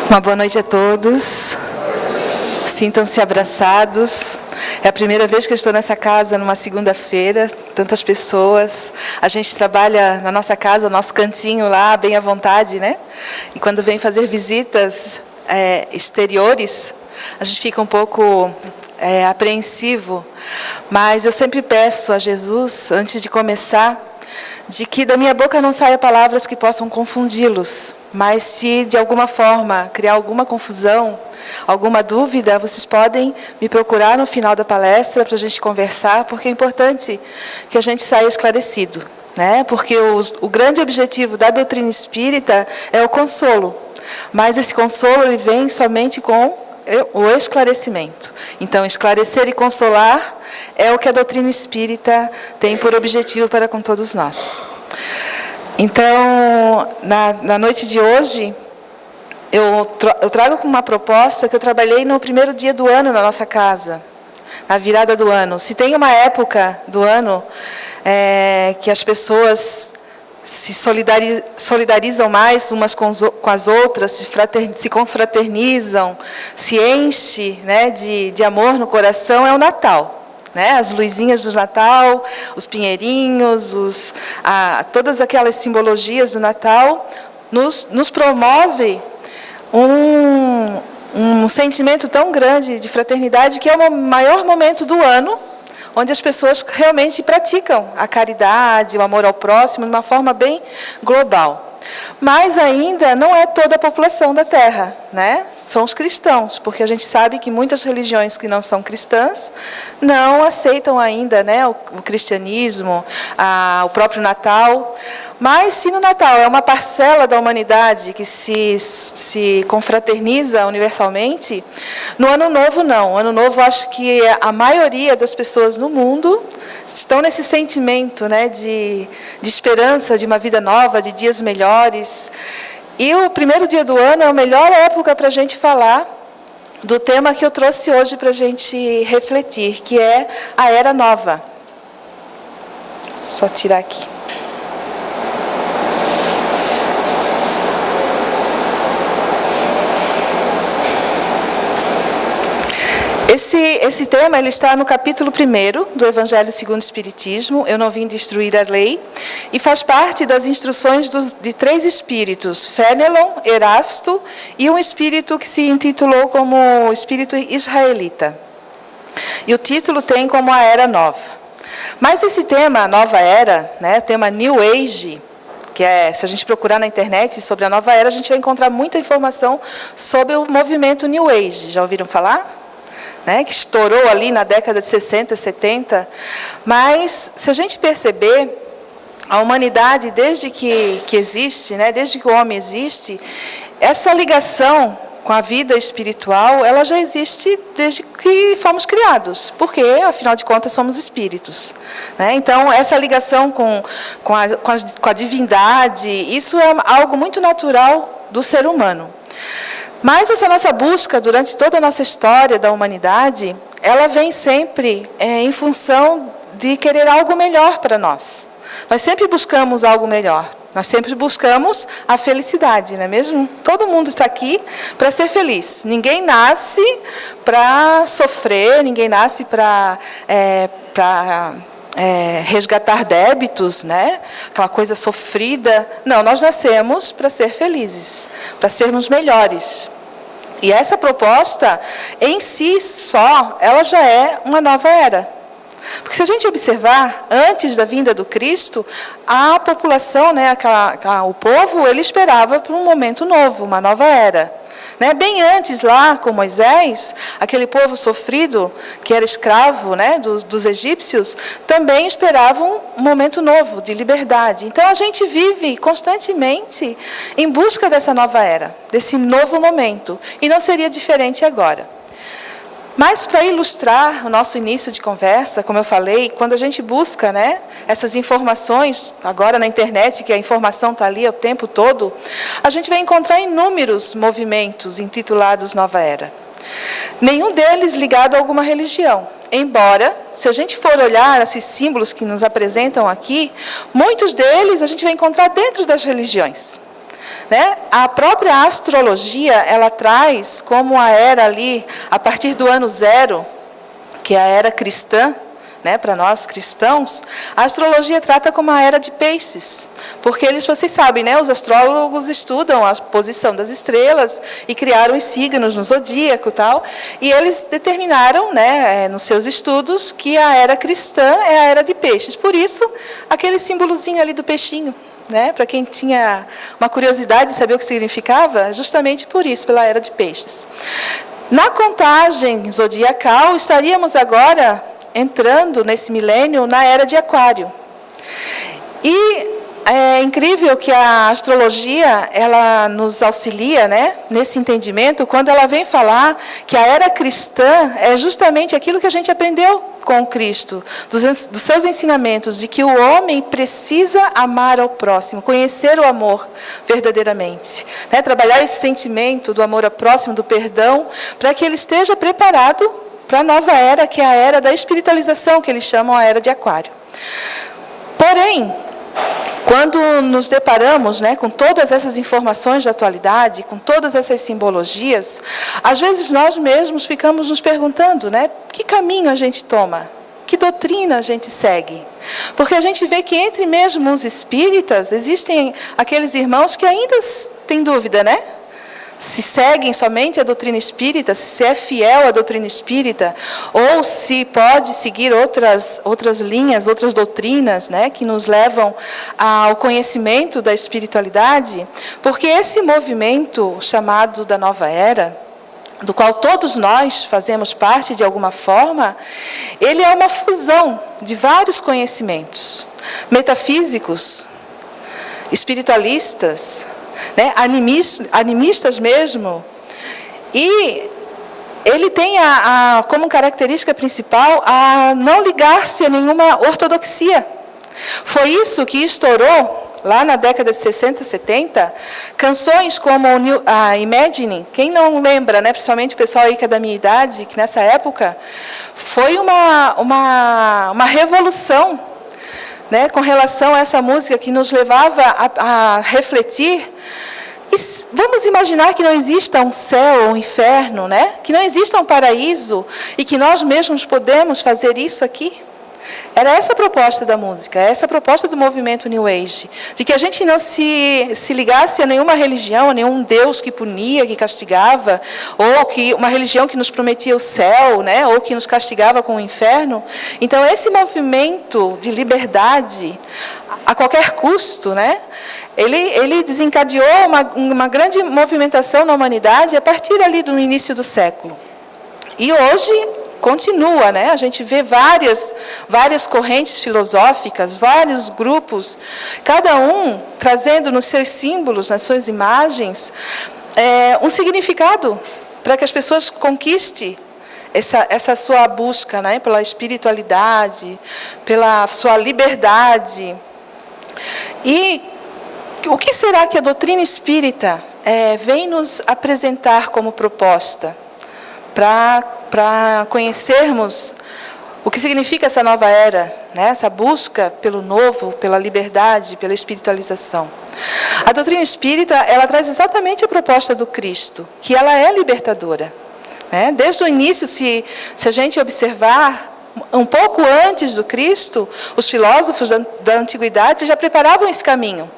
Uma boa noite a todos. Sintam-se abraçados. É a primeira vez que eu estou nessa casa numa segunda-feira, tantas pessoas. A gente trabalha na nossa casa, nosso cantinho lá, bem à vontade, né? E quando vem fazer visitas exteriores, a gente fica um pouco apreensivo. Mas eu sempre peço a Jesus, antes de começar, de que da minha boca não saia palavras que possam confundi-los, mas se de alguma forma criar alguma confusão, alguma dúvida, vocês podem me procurar no final da palestra para a gente conversar, porque é importante que a gente saia esclarecido, né? Porque o grande objetivo da doutrina espírita é o consolo, mas esse consolo ele vem somente com o esclarecimento. Então, esclarecer e consolar é o que a doutrina espírita tem por objetivo para com todos nós. Então, na noite de hoje, eu trago uma proposta que eu trabalhei no primeiro dia do ano na nossa casa, na virada do ano. Se tem uma época do ano que as pessoas se solidarizam mais umas com as outras, se confraternizam, se enche, né, de amor no coração, é o Natal. Né? As luzinhas do Natal, os pinheirinhos, todas aquelas simbologias do Natal nos promove um sentimento tão grande de fraternidade, que é o maior momento do ano, onde as pessoas realmente praticam a caridade, o amor ao próximo, de uma forma bem global. Mas ainda não é toda a população da Terra, né? São os cristãos, porque a gente sabe que muitas religiões que não são cristãs não aceitam ainda, né, o cristianismo, o próprio Natal. Mas se no Natal é uma parcela da humanidade que se confraterniza universalmente, no Ano Novo não. No Ano Novo acho que a maioria das pessoas no mundo estão nesse sentimento, né, de esperança, de uma vida nova, de dias melhores. E o primeiro dia do ano é a melhor época para a gente falar do tema que eu trouxe hoje para a gente refletir, que é a Era Nova. Só tirar aqui. Esse tema ele está no capítulo 1 do Evangelho segundo o Espiritismo, Eu Não Vim Destruir a Lei, e faz parte das instruções de 3 espíritos, Fénelon, Erasto e um espírito que se intitulou como Espírito Israelita. E o título tem como a Era Nova. Mas esse tema, a Nova Era, né, o tema New Age, que se a gente procurar na internet sobre a Nova Era, a gente vai encontrar muita informação sobre o movimento New Age. Já ouviram falar? Né, que estourou ali na década de 60, 70. Mas, se a gente perceber, a humanidade, desde que existe, né, desde que o homem existe, essa ligação com a vida espiritual, ela já existe desde que fomos criados, porque, afinal de contas, somos espíritos. Né? Então, essa ligação com a divindade, isso é algo muito natural do ser humano. Mas essa nossa busca, durante toda a nossa história da humanidade, ela vem sempre em função de querer algo melhor para nós. Nós sempre buscamos algo melhor. Nós sempre buscamos a felicidade, não é mesmo? Todo mundo está aqui para ser feliz. Ninguém nasce para sofrer, ninguém nasce para resgatar débitos, né? Aquela coisa sofrida. Não, nós nascemos para ser felizes, para sermos melhores. E essa proposta, em si só, ela já é uma nova era. Porque se a gente observar, antes da vinda do Cristo, a população, né, o povo, ele esperava por um momento novo, uma nova era. Né? Bem antes, lá com Moisés, aquele povo sofrido, que era escravo, né, dos egípcios, também esperavam um momento novo, de liberdade. Então, a gente vive constantemente em busca dessa nova era, desse novo momento. E não seria diferente agora. Mas, para ilustrar o nosso início de conversa, como eu falei, quando a gente busca, né, essas informações, agora na internet, que a informação está ali o tempo todo, a gente vai encontrar inúmeros movimentos intitulados Nova Era. Nenhum deles ligado a alguma religião. Embora, se a gente for olhar esses símbolos que nos apresentam aqui, muitos deles a gente vai encontrar dentro das religiões. né? A própria astrologia, ela traz como a era ali, a partir do ano 0, que é a era cristã, né, para nós cristãos, a astrologia trata como a era de peixes, porque vocês sabem, né, os astrólogos estudam a posição das estrelas e criaram os signos no zodíaco e tal, e eles determinaram, né, nos seus estudos, que a era cristã é a era de peixes. Por isso, aquele símbolozinho ali do peixinho, né, para quem tinha uma curiosidade de saber o que significava, justamente por isso, pela era de peixes. Na contagem zodiacal, estaríamos agora entrando nesse milênio na era de Aquário. E é incrível que a astrologia, ela nos auxilia, né, nesse entendimento, quando ela vem falar que a era cristã é justamente aquilo que a gente aprendeu com Cristo, dos seus ensinamentos, de que o homem precisa amar ao próximo, conhecer o amor verdadeiramente, né, trabalhar esse sentimento do amor ao próximo, do perdão, para que ele esteja preparado para a nova era, que é a era da espiritualização, que eles chamam a era de Aquário. Porém, quando nos deparamos, né, com todas essas informações da atualidade, com todas essas simbologias, às vezes nós mesmos ficamos nos perguntando, né, que caminho a gente toma? Que doutrina a gente segue? Porque a gente vê que entre mesmo os espíritas, existem aqueles irmãos que ainda têm dúvida, né? Se seguem somente a doutrina espírita, se é fiel à doutrina espírita, ou se pode seguir outras linhas, outras doutrinas, né, que nos levam ao conhecimento da espiritualidade, porque esse movimento chamado da Nova Era, do qual todos nós fazemos parte de alguma forma, ele é uma fusão de vários conhecimentos, metafísicos, espiritualistas, né, animistas mesmo, e ele tem como característica principal a não ligar-se a nenhuma ortodoxia. Foi isso que estourou lá na década de 60, 70, canções como a Imagine. Quem não lembra, né, principalmente o pessoal aí que é da minha idade, que nessa época foi uma revolução, né, com relação a essa música, que nos levava a refletir. E vamos imaginar que não exista um céu ou um inferno, né? Que não exista um paraíso e que nós mesmos podemos fazer isso aqui? Era essa a proposta da música, essa a proposta do movimento New Age, de que a gente não se ligasse a nenhuma religião, a nenhum Deus que punia, que castigava, ou que uma religião que nos prometia o céu, né, ou que nos castigava com o inferno. Então, esse movimento de liberdade, a qualquer custo, né, ele desencadeou uma grande movimentação na humanidade a partir ali do início do século. E hoje continua, né? A gente vê várias correntes filosóficas, vários grupos, cada um trazendo nos seus símbolos, nas suas imagens, um significado para que as pessoas conquistem essa sua busca, né? Pela espiritualidade, pela sua liberdade. E o que será que a doutrina espírita vem nos apresentar como proposta para conhecermos o que significa essa nova era, né? Essa busca pelo novo, pela liberdade, pela espiritualização? A doutrina espírita, ela traz exatamente a proposta do Cristo, que ela é libertadora, né? Desde o início, se a gente observar, um pouco antes do Cristo, os filósofos da antiguidade já preparavam esse caminho,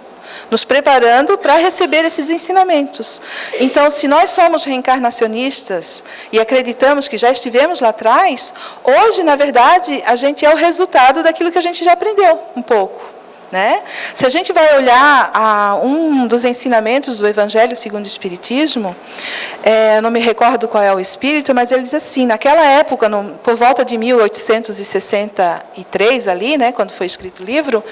nos preparando para receber esses ensinamentos. Então, se nós somos reencarnacionistas e acreditamos que já estivemos lá atrás, hoje, na verdade, a gente é o resultado daquilo que a gente já aprendeu um pouco, né? Se a gente vai olhar um dos ensinamentos do Evangelho segundo o Espiritismo, não me recordo qual é o espírito, mas ele diz assim, naquela época, por volta de 1863, ali, né, quando foi escrito o livro,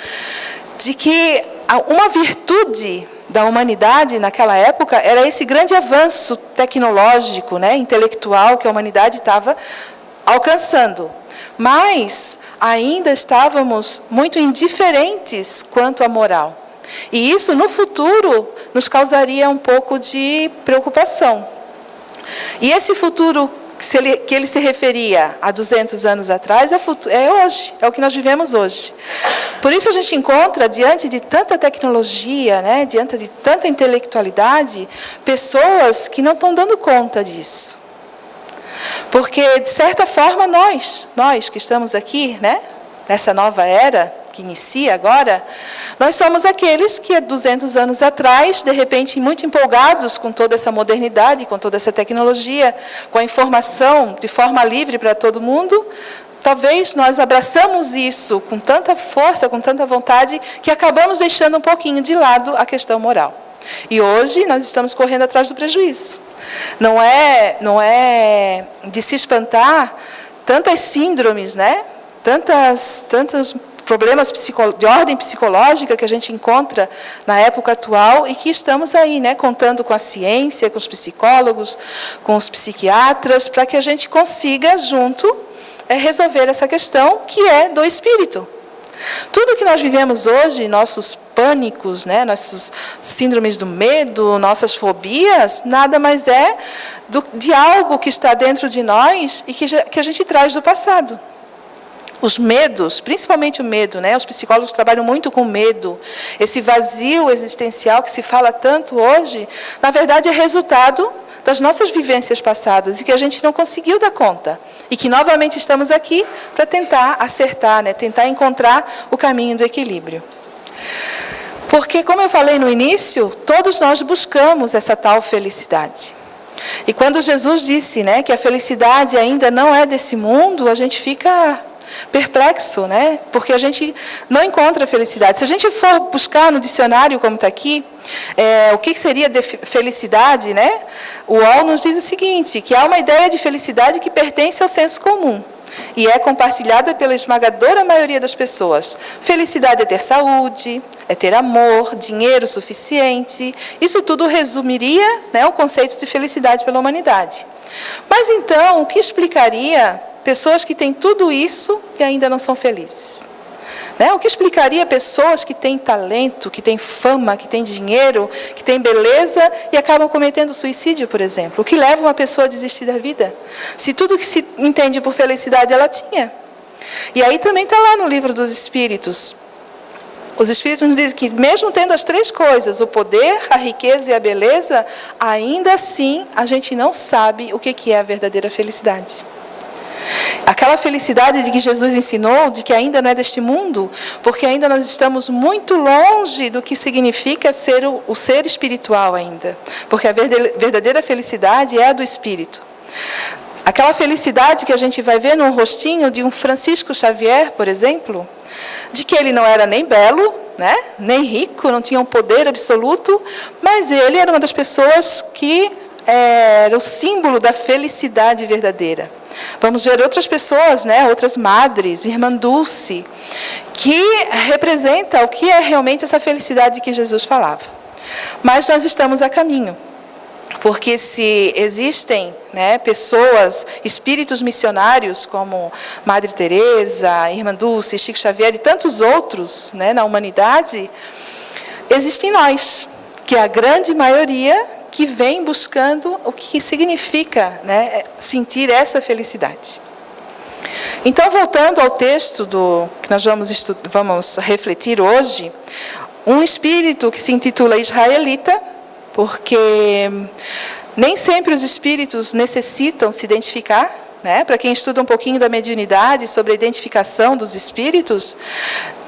de que uma virtude da humanidade naquela época era esse grande avanço tecnológico, né, intelectual que a humanidade estava alcançando. Mas ainda estávamos muito indiferentes quanto à moral. E isso, no futuro, nos causaria um pouco de preocupação. E esse futuro que ele se referia a 200 anos atrás, é hoje, é o que nós vivemos hoje. Por isso a gente encontra, diante de tanta tecnologia, né, diante de tanta intelectualidade, pessoas que não estão dando conta disso. Porque, de certa forma, nós que estamos aqui, né, nessa nova era, que inicia agora, nós somos aqueles que há 200 anos atrás, de repente, muito empolgados com toda essa modernidade, com toda essa tecnologia, com a informação de forma livre para todo mundo, talvez nós abraçamos isso com tanta força, com tanta vontade, que acabamos deixando um pouquinho de lado a questão moral. E hoje nós estamos correndo atrás do prejuízo. Não é de se espantar tantas síndromes, né? Tantos problemas de ordem psicológica que a gente encontra na época atual e que estamos aí, né, contando com a ciência, com os psicólogos, com os psiquiatras, para que a gente consiga, junto, resolver essa questão que é do espírito. Tudo que nós vivemos hoje, nossos pânicos, né, nossas síndromes do medo, nossas fobias, nada mais é de algo que está dentro de nós e que a gente traz do passado. Os medos, principalmente o medo, né? Os psicólogos trabalham muito com medo. Esse vazio existencial que se fala tanto hoje, na verdade é resultado das nossas vivências passadas e que a gente não conseguiu dar conta. E que novamente estamos aqui para tentar acertar, né? Tentar encontrar o caminho do equilíbrio. Porque, como eu falei no início, todos nós buscamos essa tal felicidade. E quando Jesus disse, né, que a felicidade ainda não é desse mundo, a gente fica perplexo, né? Porque a gente não encontra felicidade. Se a gente for buscar no dicionário, como está aqui, o que seria felicidade, né? O UOL nos diz o seguinte, que há uma ideia de felicidade que pertence ao senso comum e é compartilhada pela esmagadora maioria das pessoas. Felicidade é ter saúde, é ter amor, dinheiro suficiente. Isso tudo resumiria, né, o conceito de felicidade pela humanidade. Mas então, o que explicaria pessoas que têm tudo isso e ainda não são felizes? Né? O que explicaria pessoas que têm talento, que têm fama, que têm dinheiro, que têm beleza e acabam cometendo suicídio, por exemplo? O que leva uma pessoa a desistir da vida? Se tudo que se entende por felicidade ela tinha. E aí também está lá no livro dos Espíritos. Os Espíritos nos dizem que mesmo tendo as três coisas, o poder, a riqueza e a beleza, ainda assim a gente não sabe o que é a verdadeira felicidade. Aquela felicidade de que Jesus ensinou, de que ainda não é deste mundo, porque ainda nós estamos muito longe do que significa ser o ser espiritual ainda. Porque a verdadeira felicidade é a do espírito. Aquela felicidade que a gente vai ver no rostinho de um Francisco Xavier, por exemplo, de que ele não era nem belo, né, nem rico, não tinha um poder absoluto, mas ele era uma das pessoas que era o símbolo da felicidade verdadeira. Vamos ver outras pessoas, né, outras madres, Irmã Dulce, que representa o que é realmente essa felicidade que Jesus falava. Mas nós estamos a caminho. Porque se existem, né, pessoas, espíritos missionários como Madre Teresa, Irmã Dulce, Chico Xavier e tantos outros, né, na humanidade, existem nós, que é a grande maioria que vem buscando o que significa, né, sentir essa felicidade. Então, voltando ao texto que nós vamos refletir hoje, um espírito que se intitula Israelita, porque nem sempre os espíritos necessitam se identificar, né? Para quem estuda um pouquinho da mediunidade, sobre a identificação dos espíritos,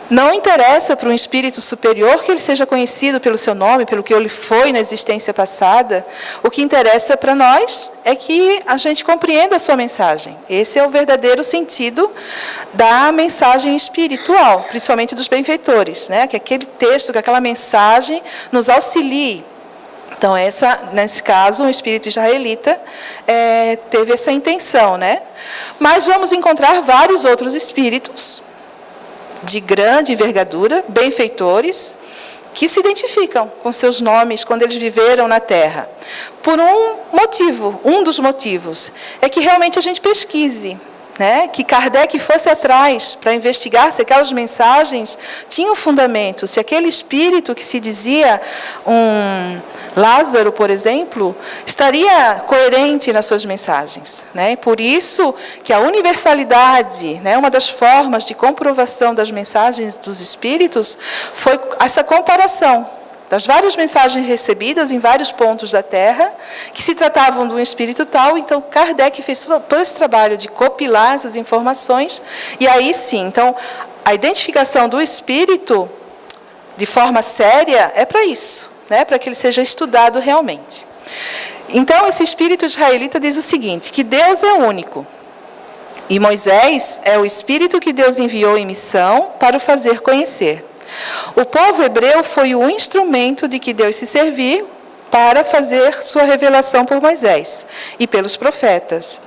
não interessa para um espírito superior que ele seja conhecido pelo seu nome, pelo que ele foi na existência passada. O que interessa para nós é que a gente compreenda a sua mensagem. Esse é o verdadeiro sentido da mensagem espiritual, principalmente dos benfeitores, né? Que aquele texto, que aquela mensagem nos auxilie. Então, nesse caso, o espírito israelita teve essa intenção, né? Mas vamos encontrar vários outros espíritos de grande envergadura, benfeitores, que se identificam com seus nomes quando eles viveram na Terra. Por um dos motivos, é que realmente a gente pesquise, né? Que Kardec fosse atrás para investigar se aquelas mensagens tinham fundamento, se aquele espírito que se dizia um Lázaro, por exemplo, estaria coerente nas suas mensagens, né? Por isso que a universalidade, né, uma das formas de comprovação das mensagens dos Espíritos foi essa comparação das várias mensagens recebidas em vários pontos da Terra, que se tratavam de um espírito tal. Então, Kardec fez todo esse trabalho de compilar essas informações, e aí sim, então, a identificação do espírito de forma séria é para isso, né? Para que ele seja estudado realmente. Então, esse espírito israelita diz o seguinte, que Deus é único, e Moisés é o espírito que Deus enviou em missão para o fazer conhecer. O povo hebreu foi o instrumento de que Deus se serviu para fazer sua revelação por Moisés e pelos profetas.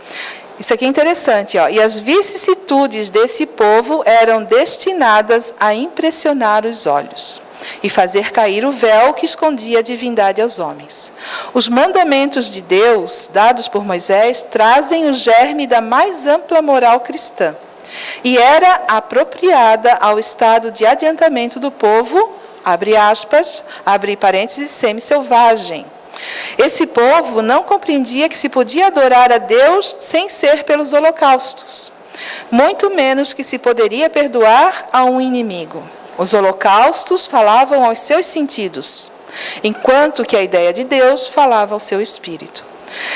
Isso aqui é interessante, ó. E as vicissitudes desse povo eram destinadas a impressionar os olhos e fazer cair o véu que escondia a divindade aos homens. Os mandamentos de Deus, dados por Moisés, trazem o germe da mais ampla moral cristã. E era apropriada ao estado de adiantamento do povo, abre aspas, abre parênteses, semi-selvagem. Esse povo não compreendia que se podia adorar a Deus sem ser pelos holocaustos, muito menos que se poderia perdoar a um inimigo. Os holocaustos falavam aos seus sentidos, enquanto que a ideia de Deus falava ao seu espírito.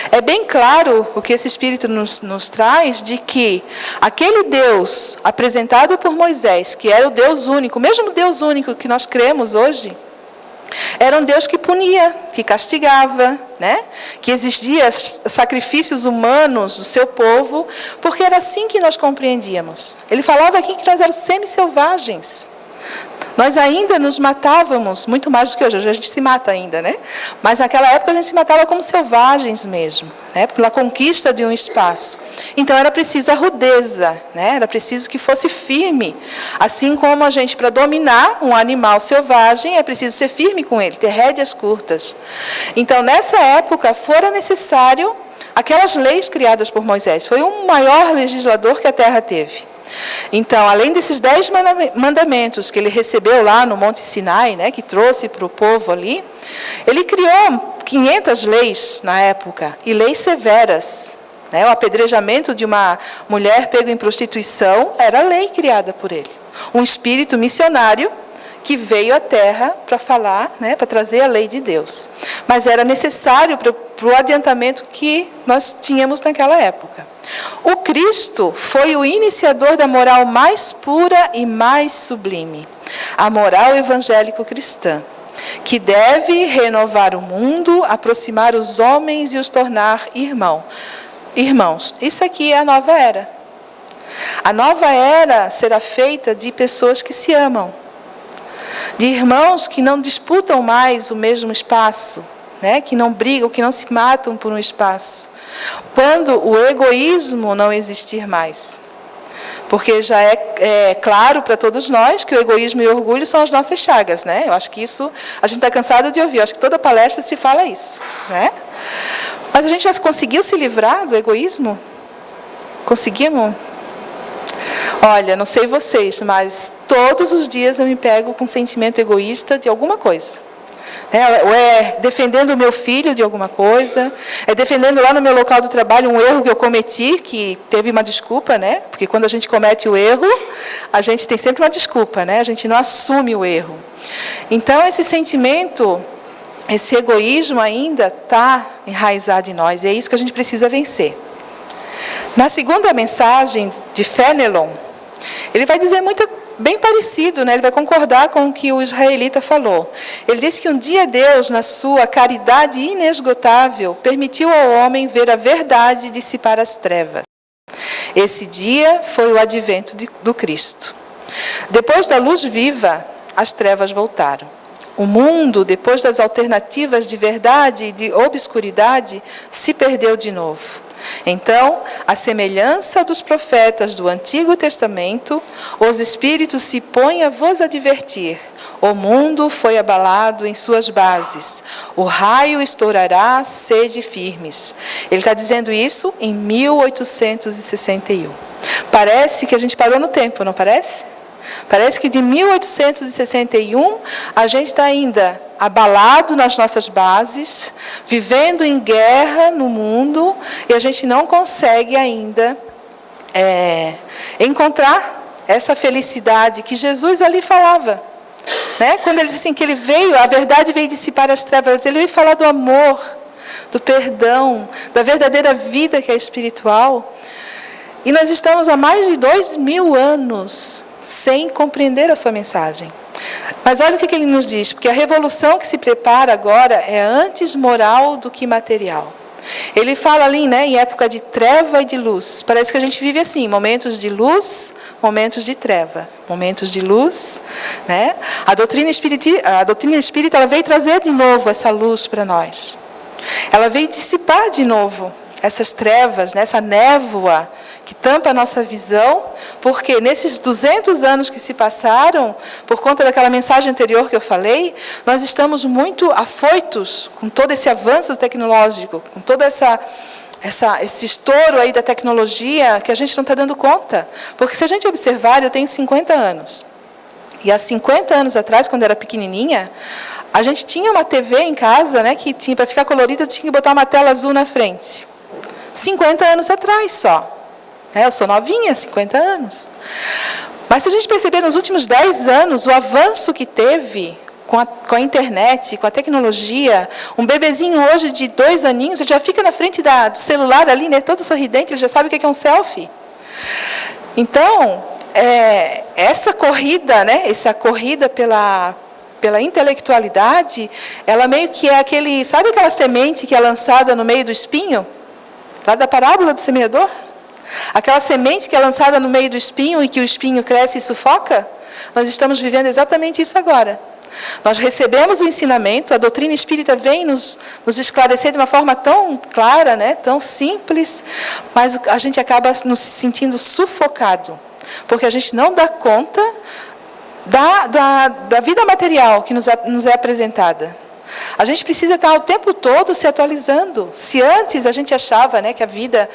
É bem claro o que esse Espírito nos traz, de que aquele Deus apresentado por Moisés, que era o Deus único, o mesmo Deus único que nós cremos hoje, era um Deus que punia, que castigava, né? Que exigia sacrifícios humanos do seu povo, porque era assim que nós compreendíamos. Ele falava aqui que nós éramos semi-selvagens. Nós ainda nos matávamos, muito mais do que hoje. Hoje a gente se mata ainda, né? Mas naquela época a gente se matava como selvagens mesmo, né? Pela conquista de um espaço. Então era preciso a rudeza, né? Era preciso que fosse firme. Assim como a gente, para dominar um animal selvagem, é preciso ser firme com ele, ter rédeas curtas. Então, nessa época, fora necessário aquelas leis criadas por Moisés. Foi o maior legislador que a Terra teve. Então, além desses 10 mandamentos que ele recebeu lá no Monte Sinai, né, que trouxe para o povo ali, ele criou 500 leis na época, e leis severas. Né? O apedrejamento de uma mulher pega em prostituição era lei criada por ele. Um espírito missionário que veio à Terra para falar, né, para trazer a lei de Deus. Mas era necessário para o adiantamento que nós tínhamos naquela época. O Cristo foi o iniciador da moral mais pura e mais sublime, a moral evangélico-cristã, que deve renovar o mundo, aproximar os homens e os tornar irmãos. Isso aqui é a nova era. A nova era será feita de pessoas que se amam, de irmãos que não disputam mais o mesmo espaço, né? Que não brigam, que não se matam por um espaço. Quando o egoísmo não existir mais. Porque já é claro para todos nós que o egoísmo e o orgulho são as nossas chagas, né? Eu acho que isso a gente está cansado de ouvir. Eu acho que toda palestra se fala isso, né? Mas a gente já conseguiu se livrar do egoísmo? Conseguimos? Olha, não sei vocês, mas todos os dias eu me pego com um sentimento egoísta de alguma coisa. Ou é defendendo o meu filho de alguma coisa, é defendendo lá no meu local de trabalho um erro que eu cometi, que teve uma desculpa, né? Porque quando a gente comete o erro, a gente tem sempre uma desculpa, né? A gente não assume o erro. Então, esse sentimento, esse egoísmo ainda está enraizado em nós, e é isso que a gente precisa vencer. Na segunda mensagem de Fenelon, ele vai dizer bem parecido, né? Ele vai concordar com o que o israelita falou. Ele diz que um dia Deus, na sua caridade inesgotável, permitiu ao homem ver a verdade e dissipar as trevas. Esse dia foi o advento do Cristo. Depois da luz viva, as trevas voltaram. O mundo, depois das alternativas de verdade e de obscuridade, se perdeu de novo. Então, à semelhança dos profetas do Antigo Testamento, os Espíritos se põem a vos advertir. O mundo foi abalado em suas bases. O raio estourará, sede firmes. Ele está dizendo isso em 1861. Parece que a gente parou no tempo, não parece? Parece que de 1861 a gente está ainda abalado nas nossas bases, vivendo em guerra no mundo, e a gente não consegue ainda encontrar essa felicidade que Jesus ali falava. Né? Quando ele disse assim, que ele veio, a verdade veio dissipar as trevas, ele veio falar do amor, do perdão, da verdadeira vida que é espiritual. E nós estamos há mais de 2000 anos sem compreender a sua mensagem. Mas olha o que ele nos diz, porque a revolução que se prepara agora é antes moral do que material. Ele fala ali, né, em época de treva e de luz. Parece que a gente vive assim, momentos de luz, momentos de treva. Momentos de luz, né? A doutrina espírita ela veio trazer de novo essa luz para nós. Ela veio dissipar de novo essas trevas, né, essa névoa que tampa a nossa visão, porque nesses 200 anos que se passaram, por conta daquela mensagem anterior que eu falei, nós estamos muito afoitos com todo esse avanço tecnológico, com todo esse estouro aí da tecnologia, que a gente não está dando conta. Porque se a gente observar, eu tenho 50 anos. E há 50 anos atrás, quando eu era pequenininha, a gente tinha uma TV em casa, né, que tinha, para ficar colorida, tinha que botar uma tela azul na frente. 50 anos atrás só. Eu sou novinha, 50 anos. Mas se a gente perceber nos últimos 10 anos, o avanço que teve com a internet, com a tecnologia, um bebezinho hoje de 2 aninhos, ele já fica na frente do celular ali, né, todo sorridente, ele já sabe o que é um selfie. Então, essa corrida, né, pela intelectualidade, ela meio que é sabe aquela semente que é lançada no meio do espinho? Lá da parábola do semeador? Aquela semente que é lançada no meio do espinho e que o espinho cresce e sufoca? Nós estamos vivendo exatamente isso agora. Nós recebemos o ensinamento, a doutrina espírita vem nos esclarecer de uma forma tão clara, né, tão simples, mas a gente acaba nos sentindo sufocado, porque a gente não dá conta da vida material que nos é apresentada. A gente precisa estar o tempo todo se atualizando. Se antes a gente achava, né, que a vida,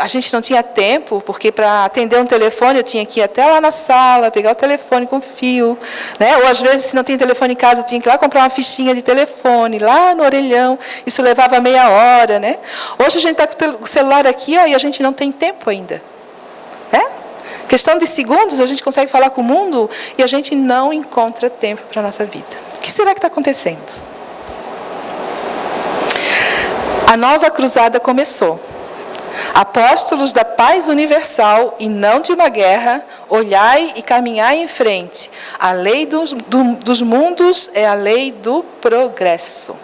a gente não tinha tempo, porque para atender um telefone eu tinha que ir até lá na sala, pegar o telefone com fio, né? Ou às vezes, se não tem telefone em casa, eu tinha que ir lá comprar uma fichinha de telefone, lá no orelhão, isso levava meia hora. Né? Hoje a gente está com o celular aqui, ó, e a gente não tem tempo ainda. Questão de segundos, a gente consegue falar com o mundo e a gente não encontra tempo para a nossa vida. O que será que está acontecendo? A nova cruzada começou. Apóstolos da paz universal e não de uma guerra, olhai e caminhai em frente. A lei dos mundos é a lei do progresso.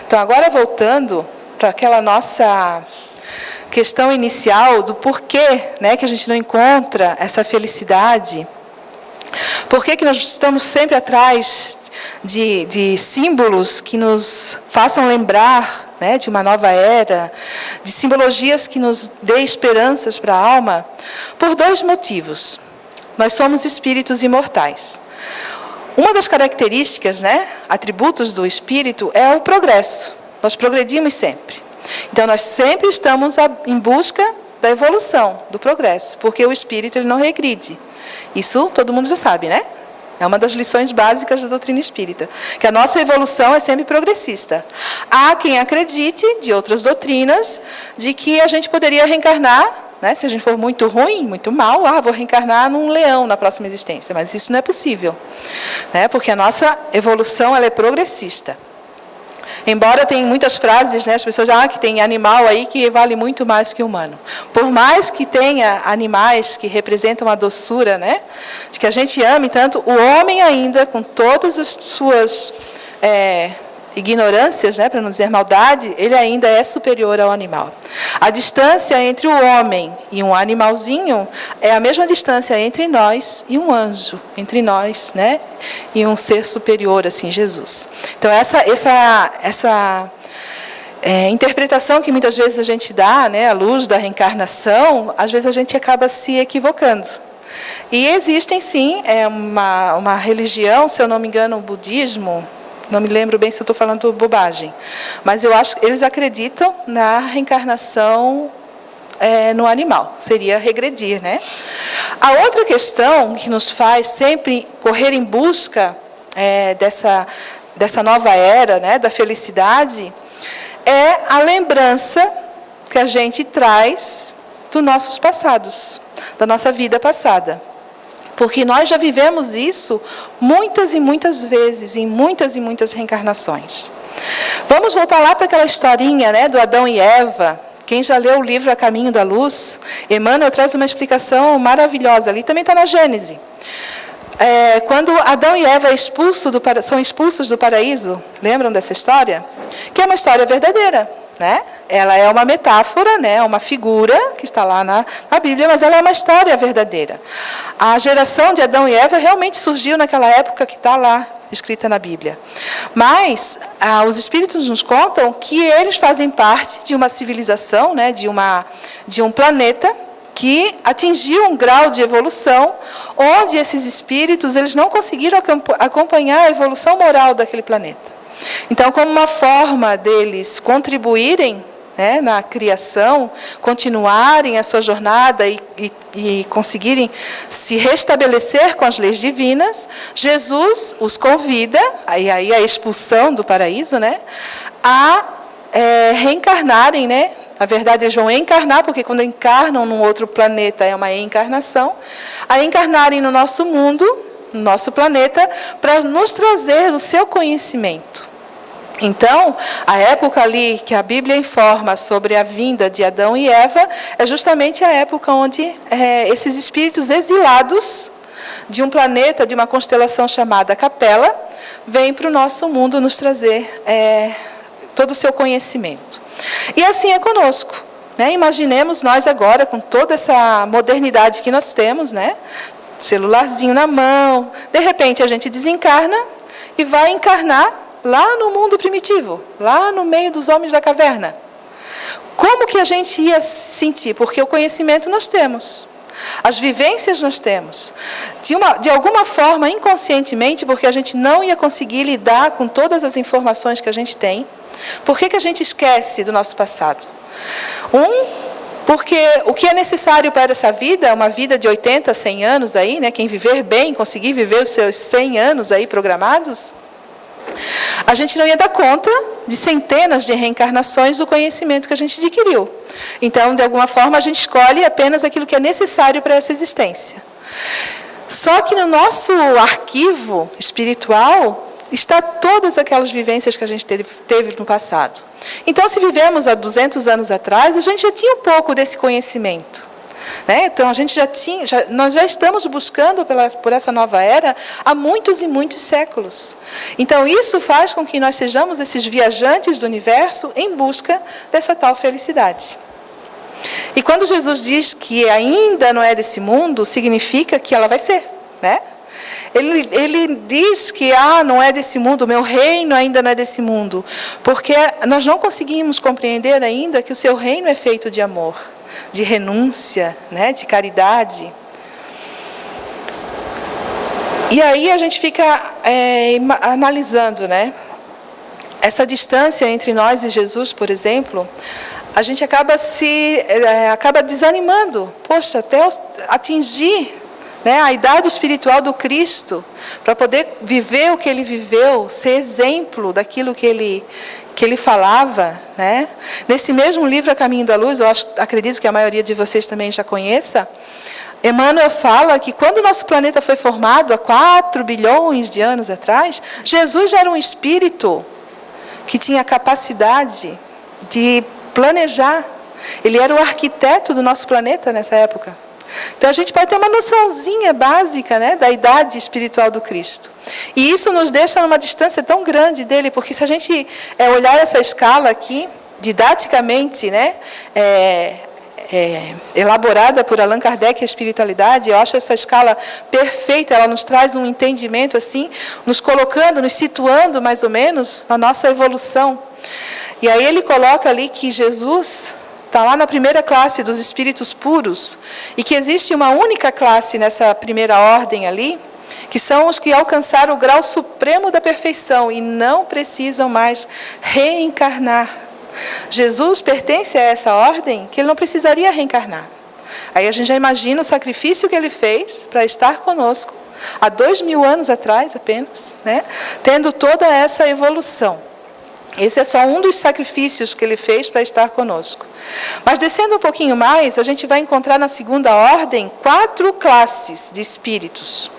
Então, agora voltando para aquela nossa questão inicial do porquê, né, que a gente não encontra essa felicidade. Por que nós estamos sempre atrás de símbolos que nos façam lembrar, né, de uma nova era, de simbologias que nos dê esperanças para a alma? Por 2 motivos. Nós somos espíritos imortais. Uma das características, né, atributos do espírito é o progresso. Nós progredimos sempre. Então, nós sempre estamos em busca da evolução, do progresso, porque o espírito ele não regride. Isso todo mundo já sabe, né? É uma das lições básicas da doutrina espírita, que a nossa evolução é sempre progressista. Há quem acredite, de outras doutrinas, de que a gente poderia reencarnar, né, se a gente for muito ruim, muito mal, vou reencarnar num leão na próxima existência, mas isso não é possível, né, porque a nossa evolução ela é progressista. Embora tenha muitas frases, né, as pessoas dizem que tem animal aí que vale muito mais que humano. Por mais que tenha animais que representam a doçura, né, de que a gente ame tanto, o homem ainda, com todas as suas ignorâncias, né, para não dizer maldade, ele ainda é superior ao animal. A distância entre o homem e um animalzinho é a mesma distância entre nós e um anjo, entre nós, né, e um ser superior, assim, Jesus. Então, essa interpretação que muitas vezes a gente dá, né, à luz da reencarnação, às vezes a gente acaba se equivocando. E existem, sim, uma religião, se eu não me engano, o budismo, não me lembro bem se eu estou falando bobagem, mas eu acho que eles acreditam na reencarnação no animal, seria regredir, né? A outra questão que nos faz sempre correr em busca dessa nova era, né, da felicidade, é a lembrança que a gente traz dos nossos passados, da nossa vida passada. Porque nós já vivemos isso muitas e muitas vezes, em muitas e muitas reencarnações. Vamos voltar lá para aquela historinha, né, do Adão e Eva. Quem já leu o livro A Caminho da Luz, Emmanuel traz uma explicação maravilhosa. Ali também está na Gênese. Quando Adão e Eva são expulsos do paraíso, lembram dessa história? Que é uma história verdadeira, né? Ela é uma metáfora, né? Uma figura que está lá na Bíblia, mas ela é uma história verdadeira. A geração de Adão e Eva realmente surgiu naquela época que está lá escrita na Bíblia. Mas os Espíritos nos contam que eles fazem parte de uma civilização, né? de um planeta que atingiu um grau de evolução onde esses espíritos eles não conseguiram acompanhar a evolução moral daquele planeta. Então, como uma forma deles contribuírem, né, na criação, continuarem a sua jornada e conseguirem se restabelecer com as leis divinas, Jesus os convida, aí a expulsão do paraíso, né, a reencarnarem, né? Na verdade, eles vão encarnar, porque quando encarnam num outro planeta é uma encarnação, a encarnarem no nosso mundo, no nosso planeta, para nos trazer o seu conhecimento. Então, a época ali que a Bíblia informa sobre a vinda de Adão e Eva, é justamente a época onde esses espíritos exilados de um planeta, de uma constelação chamada Capela, vêm para o nosso mundo nos trazer todo o seu conhecimento. E assim é conosco, né? Imaginemos nós agora, com toda essa modernidade que nós temos, né? Celularzinho na mão, de repente a gente desencarna e vai encarnar lá no mundo primitivo, lá no meio dos homens da caverna. Como que a gente ia se sentir? Porque o conhecimento nós temos, as vivências nós temos. De alguma forma, inconscientemente, porque a gente não ia conseguir lidar com todas as informações que a gente tem. Por que a gente esquece do nosso passado? Porque o que é necessário para essa vida, uma vida de 80, 100 anos aí, né? Quem viver bem, conseguir viver os seus 100 anos aí programados, a gente não ia dar conta de centenas de reencarnações do conhecimento que a gente adquiriu. Então, de alguma forma, a gente escolhe apenas aquilo que é necessário para essa existência. Só que no nosso arquivo espiritual está todas aquelas vivências que a gente teve no passado. Então, se vivemos há 200 anos atrás, a gente já tinha um pouco desse conhecimento, né? Então, nós já estamos buscando por essa nova era há muitos e muitos séculos. Então, isso faz com que nós sejamos esses viajantes do universo em busca dessa tal felicidade. E quando Jesus diz que ainda não é desse mundo, significa que ela vai ser, né? Ele diz que não é desse mundo, o meu reino ainda não é desse mundo, porque nós não conseguimos compreender ainda que o seu reino é feito de amor, de renúncia, né, de caridade. E aí a gente fica analisando, né, essa distância entre nós e Jesus, por exemplo, a gente acaba desanimando. Poxa, até atingir, né, a idade espiritual do Cristo, para poder viver o que ele viveu, ser exemplo daquilo que ele falava, né? Nesse mesmo livro A Caminho da Luz, acredito que a maioria de vocês também já conheça, Emmanuel fala que quando o nosso planeta foi formado, há 4 bilhões de anos atrás, Jesus já era um espírito que tinha a capacidade de planejar. Ele era o arquiteto do nosso planeta nessa época. Então, a gente pode ter uma noçãozinha básica, né, da idade espiritual do Cristo. E isso nos deixa numa distância tão grande dele, porque se a gente olhar essa escala aqui, didaticamente, né, elaborada por Allan Kardec, a espiritualidade, eu acho essa escala perfeita, ela nos traz um entendimento assim, nos colocando, nos situando mais ou menos na nossa evolução. E aí ele coloca ali que Jesus está lá na primeira classe dos espíritos puros, e que existe uma única classe nessa primeira ordem ali, que são os que alcançaram o grau supremo da perfeição e não precisam mais reencarnar. Jesus pertence a essa ordem que ele não precisaria reencarnar. Aí a gente já imagina o sacrifício que ele fez para estar conosco, há 2000 anos atrás apenas, né? Tendo toda essa evolução. Esse é só um dos sacrifícios que ele fez para estar conosco. Mas descendo um pouquinho mais, a gente vai encontrar na segunda ordem 4 classes de espíritos.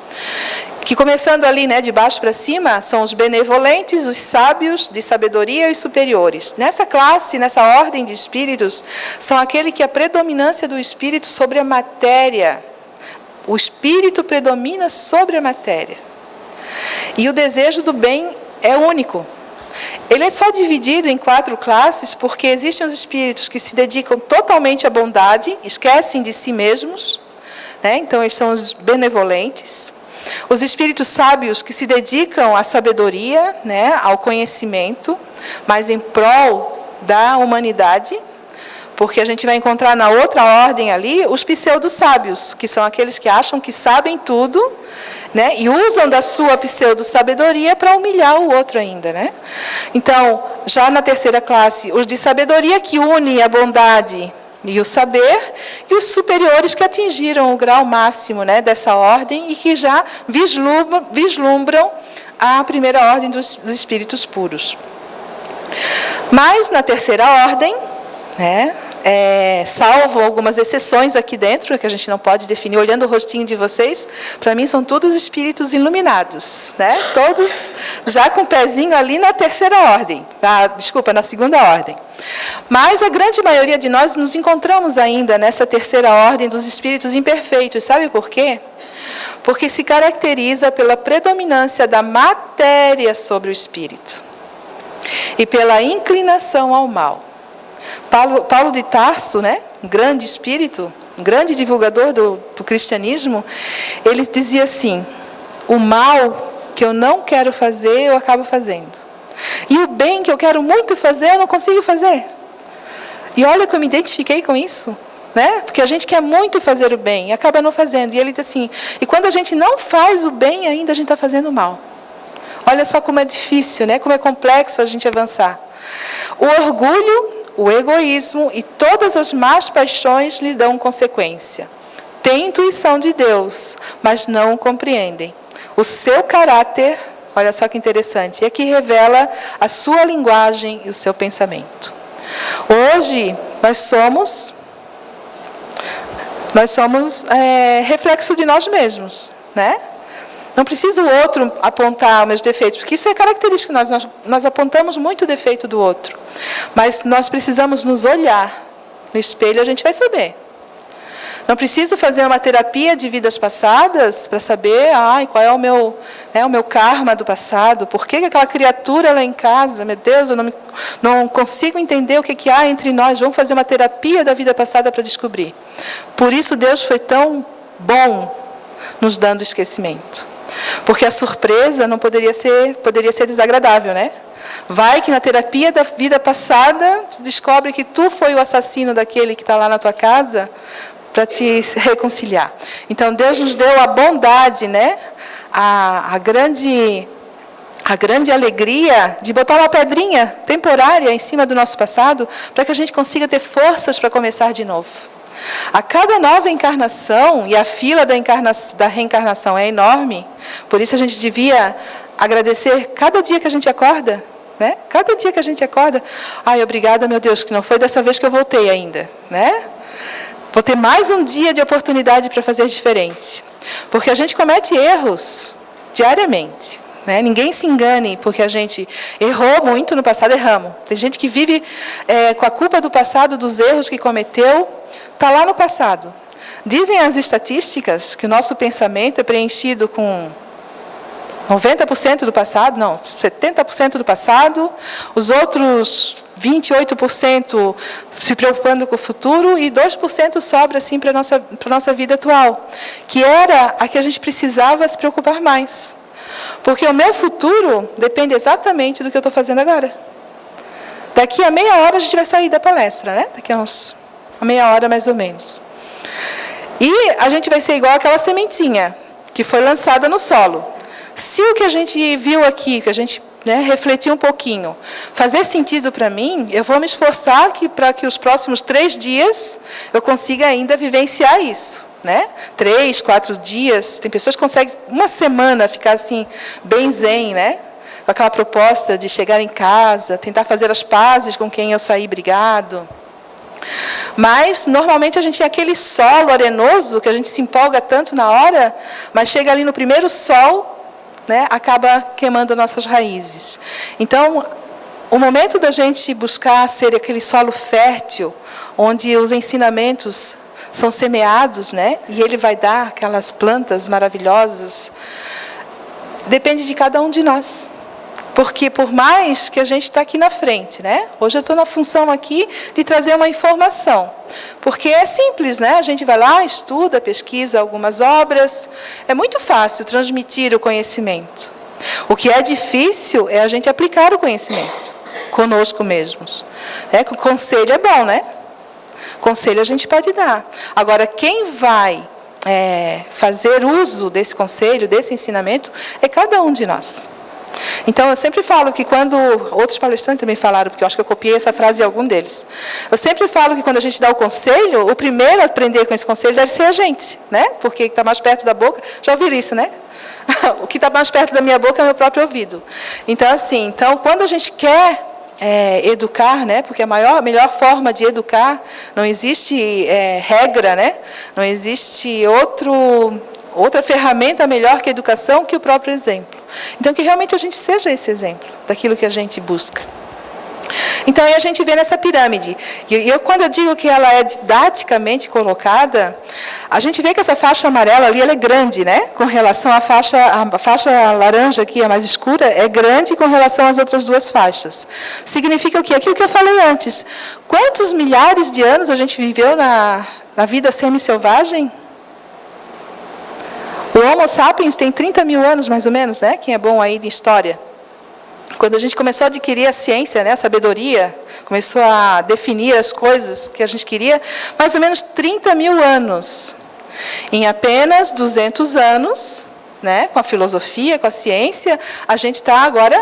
Que começando ali, né, de baixo para cima, são os benevolentes, os sábios, de sabedoria e os superiores. Nessa classe, nessa ordem de espíritos, são aquele que a predominância do espírito sobre a matéria. O espírito predomina sobre a matéria. E o desejo do bem é único. Ele é só dividido em 4 classes porque existem os espíritos que se dedicam totalmente à bondade, esquecem de si mesmos, né? Então eles são os benevolentes. Os espíritos sábios que se dedicam à sabedoria, né? Ao conhecimento, mas em prol da humanidade, porque a gente vai encontrar na outra ordem ali os pseudo-sábios, que são aqueles que acham que sabem tudo, né? E usam da sua pseudo-sabedoria para humilhar o outro ainda, né? Então, já na terceira classe, os de sabedoria que unem a bondade e o saber, e os superiores que atingiram o grau máximo, né, dessa ordem e que já vislumbram a primeira ordem dos espíritos puros. Mas, na terceira ordem, né, salvo algumas exceções aqui dentro, que a gente não pode definir, olhando o rostinho de vocês, para mim são todos espíritos iluminados, né? Todos já com o pezinho ali na terceira ordem, na segunda ordem. Mas a grande maioria de nós nos encontramos ainda nessa terceira ordem dos espíritos imperfeitos. Sabe por quê? Porque se caracteriza pela predominância da matéria sobre o espírito e pela inclinação ao mal. Paulo de Tarso, né, um grande espírito, um grande divulgador do cristianismo, ele dizia assim: o mal que eu não quero fazer, eu acabo fazendo. E o bem que eu quero muito fazer, eu não consigo fazer. E olha que eu me identifiquei com isso, né? Porque a gente quer muito fazer o bem e acaba não fazendo. E ele diz assim, e quando a gente não faz o bem ainda, a gente está fazendo o mal. Olha só como é difícil, né? Como é complexo a gente avançar. O orgulho, o egoísmo e todas as más paixões lhe dão consequência. Têm intuição de Deus, mas não o compreendem. O seu caráter, olha só que interessante, é que revela a sua linguagem e o seu pensamento. Hoje, nós somos reflexo de nós mesmos, né? Não precisa o outro apontar os meus defeitos, porque isso é característica, nós apontamos muito o defeito do outro. Mas nós precisamos nos olhar no espelho, a gente vai saber. Não preciso fazer uma terapia de vidas passadas para saber qual é o meu karma do passado, por que aquela criatura lá em casa, meu Deus, eu não consigo entender o que há entre nós, vamos fazer uma terapia da vida passada para descobrir. Por isso Deus foi tão bom nos dando esquecimento. Porque a surpresa não poderia ser desagradável, né? Vai que na terapia da vida passada, tu descobre que tu foi o assassino daquele que está lá na tua casa para te reconciliar. Então Deus nos deu a bondade, né? A grande alegria de botar uma pedrinha temporária em cima do nosso passado para que a gente consiga ter forças para começar de novo. A cada nova encarnação, e a fila da reencarnação é enorme, por isso a gente devia agradecer cada dia que a gente acorda, né? Cada dia que a gente acorda, obrigada, meu Deus, que não foi dessa vez que eu voltei ainda, né? Vou ter mais um dia de oportunidade para fazer diferente. Porque a gente comete erros diariamente, né? Ninguém se engane, porque a gente errou muito no passado, erramos. Tem gente que vive com a culpa do passado, dos erros que cometeu, está lá no passado. Dizem as estatísticas que o nosso pensamento é preenchido com 90% do passado, não, 70% do passado, os outros 28% se preocupando com o futuro e 2% sobra assim para a nossa vida atual, que era a que a gente precisava se preocupar mais. Porque o meu futuro depende exatamente do que eu estou fazendo agora. Daqui a meia hora a gente vai sair da palestra, né? Daqui a meia hora mais ou menos. E a gente vai ser igual aquela sementinha que foi lançada no solo. Se o que a gente viu aqui, que a gente refletir um pouquinho, fazer sentido para mim, eu vou me esforçar para que os próximos 3 dias eu consiga ainda vivenciar isso. né? 3, 4 dias. Tem pessoas que conseguem uma semana ficar assim, bem zen, né? Com aquela proposta de chegar em casa, tentar fazer as pazes com quem eu saí brigado. Mas, normalmente, a gente tem aquele solo arenoso, que a gente se empolga tanto na hora, mas chega ali no primeiro sol, né, acaba queimando nossas raízes. Então, o momento da gente buscar ser aquele solo fértil, onde os ensinamentos são semeados, né, e ele vai dar aquelas plantas maravilhosas, depende de cada um de nós. Porque por mais que a gente está aqui na frente, né? Hoje eu estou na função aqui de trazer uma informação. Porque é simples, né? A gente vai lá, estuda, pesquisa algumas obras. É muito fácil transmitir o conhecimento. O que é difícil é a gente aplicar o conhecimento conosco mesmos. Conselho é bom, né? Conselho a gente pode dar. Agora, quem vai fazer uso desse conselho, desse ensinamento, é cada um de nós. Então, eu sempre falo que quando... Outros palestrantes também falaram, porque eu acho que eu copiei essa frase de algum deles. Eu sempre falo que quando a gente dá o conselho, o primeiro a aprender com esse conselho deve ser a gente, né? Porque está mais perto da boca... Já ouviram isso, né? O que está mais perto da minha boca é o meu próprio ouvido. Então, assim, quando a gente quer educar, né? Porque a melhor forma de educar, não existe regra, né? Não existe outra ferramenta melhor que a educação, que o próprio exemplo. Então, que realmente a gente seja esse exemplo daquilo que a gente busca. Então, aí a gente vê nessa pirâmide. E quando eu digo que ela é didaticamente colocada, a gente vê que essa faixa amarela ali, ela é grande, né? Com relação à faixa laranja aqui, a mais escura, é grande com relação às outras duas faixas. Significa o quê? Aquilo que eu falei antes. Quantos milhares de anos a gente viveu na vida semi-selvagem? O Homo sapiens tem 30 mil anos, mais ou menos, né? Quem é bom aí de história. Quando a gente começou a adquirir a ciência, né, a sabedoria, começou a definir as coisas que a gente queria, mais ou menos 30 mil anos. Em apenas 200 anos, né, com a filosofia, com a ciência, a gente está agora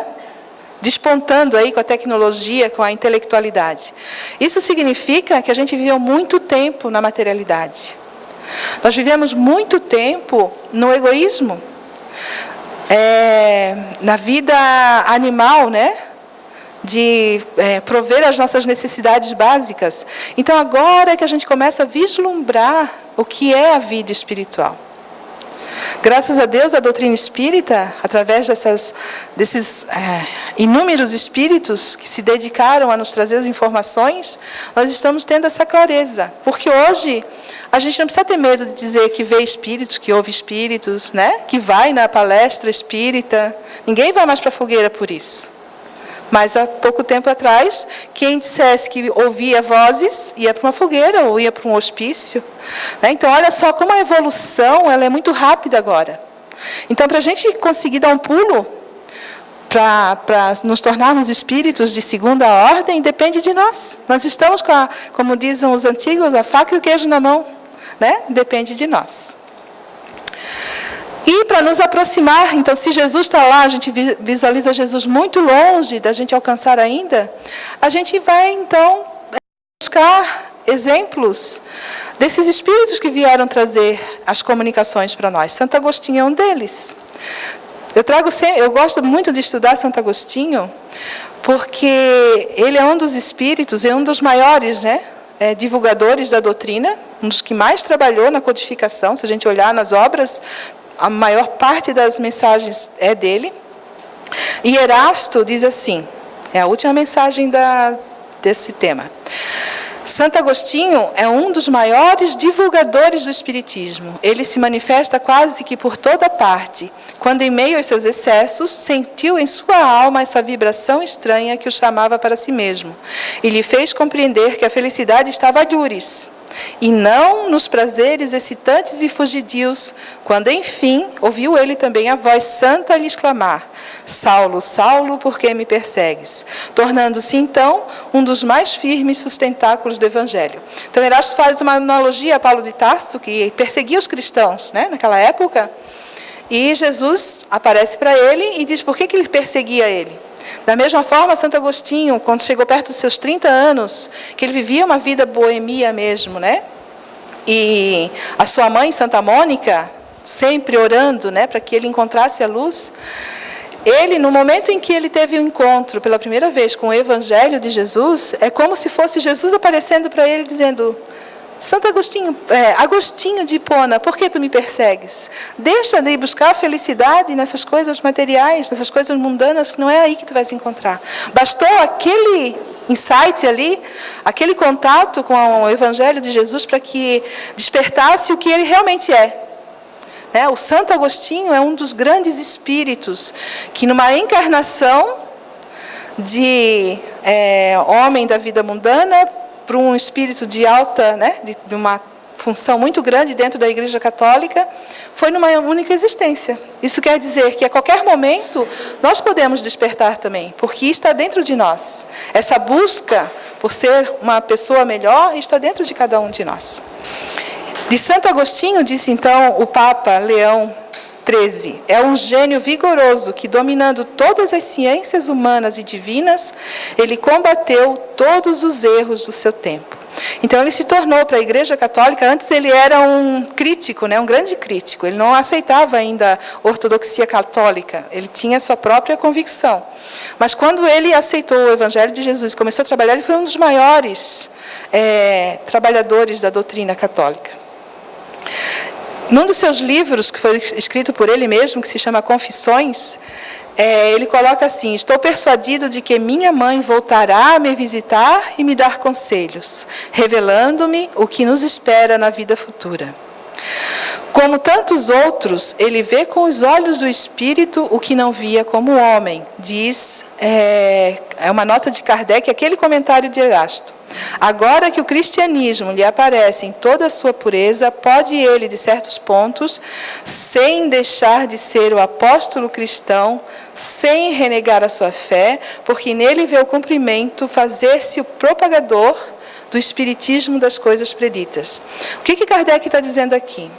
despontando aí com a tecnologia, com a intelectualidade. Isso significa que a gente viveu muito tempo na materialidade. Nós vivemos muito tempo no egoísmo, na vida animal, né? De prover as nossas necessidades básicas. Então, agora é que a gente começa a vislumbrar o que é a vida espiritual. Graças a Deus, a doutrina espírita, através desses inúmeros espíritos que se dedicaram a nos trazer as informações, nós estamos tendo essa clareza. Porque hoje, a gente não precisa ter medo de dizer que vê espíritos, que ouve espíritos, né? Que vai na palestra espírita. Ninguém vai mais para a fogueira por isso. Mas, há pouco tempo atrás, quem dissesse que ouvia vozes, ia para uma fogueira ou ia para um hospício. Né? Então, olha só como a evolução ela é muito rápida agora. Então, para a gente conseguir dar um pulo, para nos tornarmos espíritos de segunda ordem, depende de nós. Nós estamos como dizem os antigos, a faca e o queijo na mão. Né? Depende de nós. E para nos aproximar, então, se Jesus está lá, a gente visualiza Jesus muito longe da gente alcançar ainda, a gente vai, então, buscar exemplos desses espíritos que vieram trazer as comunicações para nós. Santo Agostinho é um deles. Eu gosto muito de estudar Santo Agostinho, porque ele é um dos espíritos, é um dos maiores, né? Divulgadores da doutrina, um dos que mais trabalhou na codificação. Se a gente olhar nas obras, a maior parte das mensagens é dele. E Erasto diz assim, é a última mensagem desse tema. Santo Agostinho é um dos maiores divulgadores do Espiritismo. Ele se manifesta quase que por toda parte, quando em meio aos seus excessos, sentiu em sua alma essa vibração estranha que o chamava para si mesmo, e lhe fez compreender que a felicidade estava a lures, e não nos prazeres excitantes e fugidios, quando, enfim, ouviu ele também a voz santa lhe exclamar: Saulo, Saulo, por que me persegues? Tornando-se, então, um dos mais firmes sustentáculos do Evangelho. Então, Erasto faz uma analogia a Paulo de Tarso, que perseguia os cristãos, né, naquela época, e Jesus aparece para ele e diz por que ele perseguia ele. Da mesma forma, Santo Agostinho, quando chegou perto dos seus 30 anos, que ele vivia uma vida boemia mesmo, né? e a sua mãe, Santa Mônica, sempre orando, né, para que ele encontrasse a luz, ele, no momento em que ele teve um encontro pela primeira vez com o Evangelho de Jesus, é como se fosse Jesus aparecendo para ele, dizendo: Santo Agostinho, Agostinho de Hipona, por que tu me persegues? Deixa de buscar a felicidade nessas coisas materiais, nessas coisas mundanas, que não é aí que tu vais encontrar. Bastou aquele insight ali, aquele contato com o Evangelho de Jesus para que despertasse o que ele realmente é. O Santo Agostinho é um dos grandes espíritos que, numa encarnação de homem da vida mundana, para um espírito de alta, de uma função muito grande dentro da Igreja Católica, foi numa única existência. Isso quer dizer que a qualquer momento nós podemos despertar também, porque está dentro de nós. Essa busca por ser uma pessoa melhor está dentro de cada um de nós. De Santo Agostinho, disse então o Papa Leão XIII, é um gênio vigoroso que, dominando todas as ciências humanas e divinas, ele combateu todos os erros do seu tempo. Então ele se tornou para a Igreja Católica, antes ele era um crítico, um grande crítico, ele não aceitava ainda a ortodoxia católica, ele tinha a sua própria convicção. Mas quando ele aceitou o Evangelho de Jesus e começou a trabalhar, ele foi um dos maiores trabalhadores da doutrina católica. Num dos seus livros, que foi escrito por ele mesmo, que se chama Confissões, ele coloca assim: estou persuadido de que minha mãe voltará a me visitar e me dar conselhos, revelando-me o que nos espera na vida futura. Como tantos outros, ele vê com os olhos do Espírito o que não via como homem. Diz, é uma nota de Kardec, aquele comentário de Erasto. Agora que o cristianismo lhe aparece em toda a sua pureza, pode ele, de certos pontos, sem deixar de ser o apóstolo cristão, sem renegar a sua fé, porque nele vê o cumprimento, fazer-se o propagador do espiritismo das coisas preditas. O que Kardec está dizendo aqui?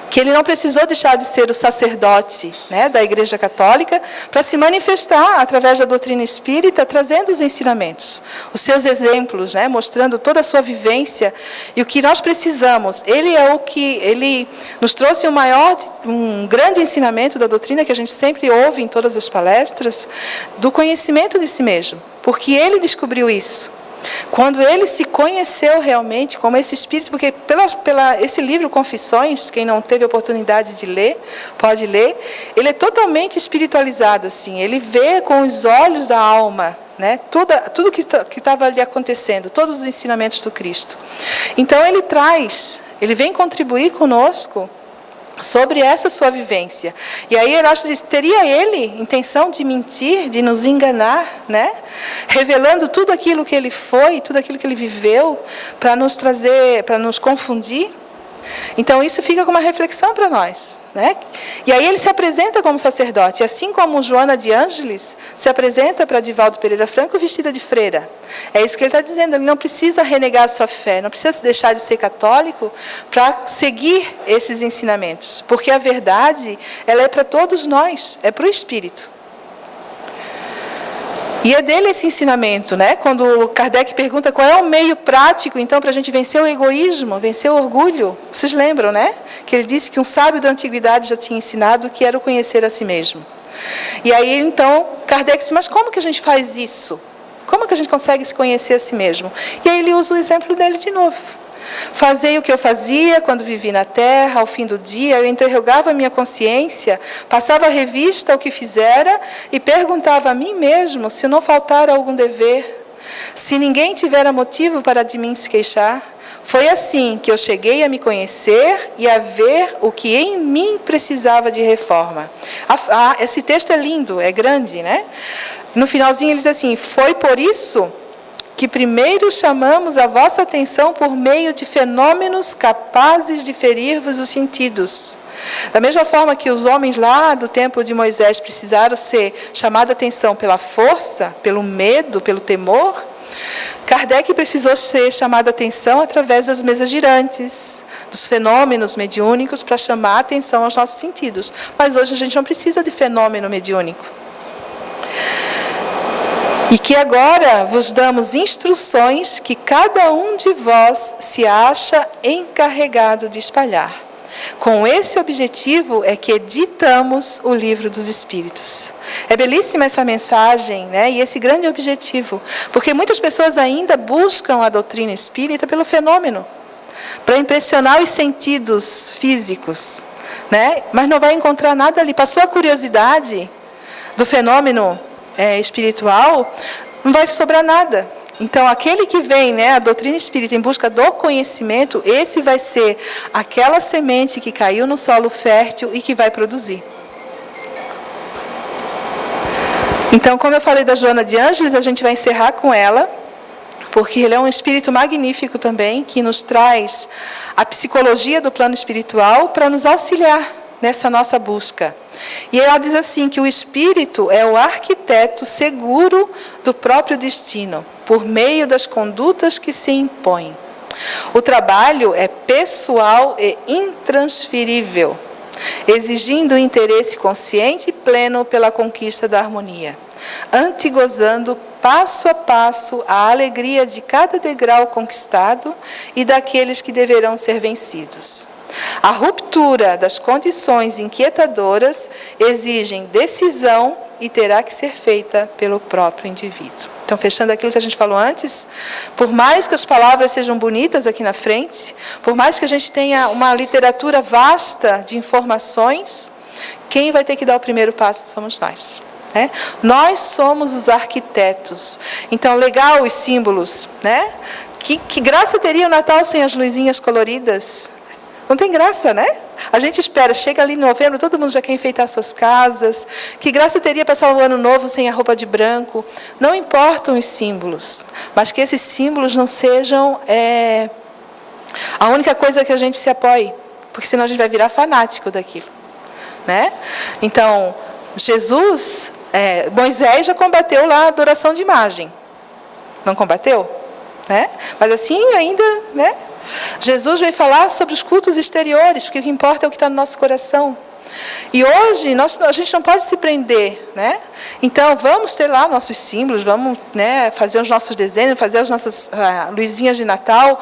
Que ele não precisou deixar de ser o sacerdote da Igreja Católica para se manifestar através da doutrina espírita, trazendo os ensinamentos, os seus exemplos, mostrando toda a sua vivência e o que nós precisamos. Ele nos trouxe um grande ensinamento da doutrina que a gente sempre ouve em todas as palestras, do conhecimento de si mesmo, porque ele descobriu isso. Quando ele se conheceu realmente como esse espírito, porque esse livro Confissões, quem não teve a oportunidade de ler, pode ler, ele é totalmente espiritualizado, assim, ele vê com os olhos da alma, tudo que estava ali acontecendo, todos os ensinamentos do Cristo. Então ele vem contribuir conosco sobre essa sua vivência. E aí Erasto diz: teria ele intenção de mentir, de nos enganar, revelando tudo aquilo que ele foi, tudo aquilo que ele viveu, para nos trazer, para nos confundir? Então isso fica como uma reflexão para nós, E aí ele se apresenta como sacerdote, assim como Joana de Ângeles se apresenta para Divaldo Pereira Franco vestida de freira. É isso que ele está dizendo, ele não precisa renegar a sua fé, não precisa deixar de ser católico para seguir esses ensinamentos, porque a verdade, ela é para todos nós, é para o Espírito. E é dele esse ensinamento, Quando Kardec pergunta qual é o meio prático, então, para a gente vencer o egoísmo, vencer o orgulho. Vocês lembram, Que ele disse que um sábio da antiguidade já tinha ensinado que era o conhecer a si mesmo. E aí, então, Kardec disse: mas como que a gente faz isso? Como que a gente consegue se conhecer a si mesmo? E aí ele usa o exemplo dele de novo. Fazei o que eu fazia quando vivi na terra, ao fim do dia, eu interrogava a minha consciência, passava a revista ao que fizera e perguntava a mim mesmo se não faltara algum dever, se ninguém tivera motivo para de mim se queixar. Foi assim que eu cheguei a me conhecer e a ver o que em mim precisava de reforma. Esse texto é lindo, é grande, No finalzinho ele diz assim: foi por isso que primeiro chamamos a vossa atenção por meio de fenômenos capazes de ferir-vos os sentidos. Da mesma forma que os homens lá do tempo de Moisés precisaram ser chamados a atenção pela força, pelo medo, pelo temor, Kardec precisou ser chamado a atenção através das mesas girantes, dos fenômenos mediúnicos, para chamar a atenção aos nossos sentidos. Mas hoje a gente não precisa de fenômeno mediúnico. E que agora vos damos instruções que cada um de vós se acha encarregado de espalhar. Com esse objetivo é que editamos o livro dos Espíritos. É belíssima essa mensagem, né? E esse grande objetivo, porque muitas pessoas ainda buscam a doutrina espírita pelo fenômeno, para impressionar os sentidos físicos, né? Mas não vai encontrar nada ali. Passou a curiosidade do fenômeno espiritual, não vai sobrar nada. Então, aquele que vem, né, a doutrina espírita em busca do conhecimento, esse vai ser aquela semente que caiu no solo fértil e que vai produzir. Então, como eu falei da Joana de Ângeles, a gente vai encerrar com ela, porque ele é um espírito magnífico também, que nos traz a psicologia do plano espiritual para nos auxiliar nessa nossa busca. E ela diz assim, que o espírito é o arquiteto seguro do próprio destino, por meio das condutas que se impõem. O trabalho é pessoal e intransferível, exigindo interesse consciente e pleno pela conquista da harmonia, antegozando passo a passo a alegria de cada degrau conquistado e daqueles que deverão ser vencidos. A ruptura das condições inquietadoras exigem decisão e terá que ser feita pelo próprio indivíduo. Então, fechando aquilo que a gente falou antes, por mais que as palavras sejam bonitas aqui na frente, por mais que a gente tenha uma literatura vasta de informações, quem vai ter que dar o primeiro passo somos nós. Né? Nós somos os arquitetos. Então, legal os símbolos, né? Que graça teria o Natal sem as luzinhas coloridas? Não tem graça, né? A gente espera, chega ali em novembro, todo mundo já quer enfeitar suas casas. Que graça teria passar o ano novo sem a roupa de branco? Não importam os símbolos, mas que esses símbolos não sejam a única coisa que a gente se apoie, porque senão a gente vai virar fanático daquilo, né? Então, Jesus, Moisés já combateu lá a adoração de imagem. Não combateu? Né? Mas assim ainda, né? Jesus veio falar sobre os cultos exteriores, porque o que importa é o que está no nosso coração. E hoje a gente não pode se prender, né? Então vamos ter lá nossos símbolos, vamos, né, fazer os nossos desenhos, fazer as nossas luzinhas de Natal.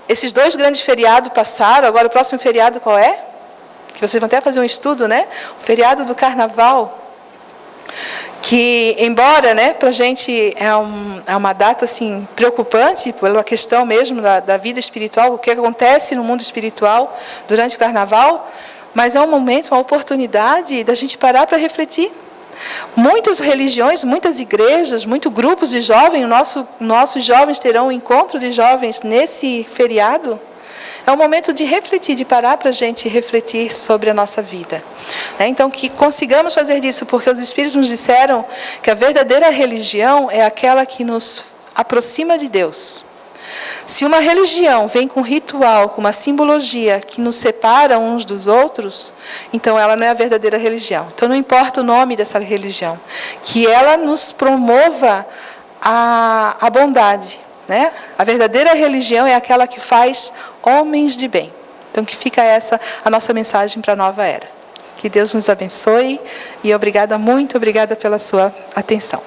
Esses 2 grandes feriados passaram, agora o próximo feriado qual é? Que vocês vão até fazer um estudo, né? O feriado do Carnaval. Que, embora, né, para a gente é uma data assim, preocupante, pela questão mesmo da vida espiritual, o que acontece no mundo espiritual durante o Carnaval, mas é um momento, uma oportunidade da gente parar para refletir. Muitas religiões, muitas igrejas, muitos grupos de jovens, nossos jovens terão um encontro de jovens nesse feriado. É um momento de refletir, de parar para a gente refletir sobre a nossa vida. Então, que consigamos fazer disso, porque os Espíritos nos disseram que a verdadeira religião é aquela que nos aproxima de Deus. Se uma religião vem com ritual, com uma simbologia que nos separa uns dos outros, então ela não é a verdadeira religião. Então, não importa o nome dessa religião, que ela nos promova a bondade. Né? A verdadeira religião é aquela que faz homens de bem. Então, que fica essa a nossa mensagem para a nova era. Que Deus nos abençoe e muito obrigada pela sua atenção.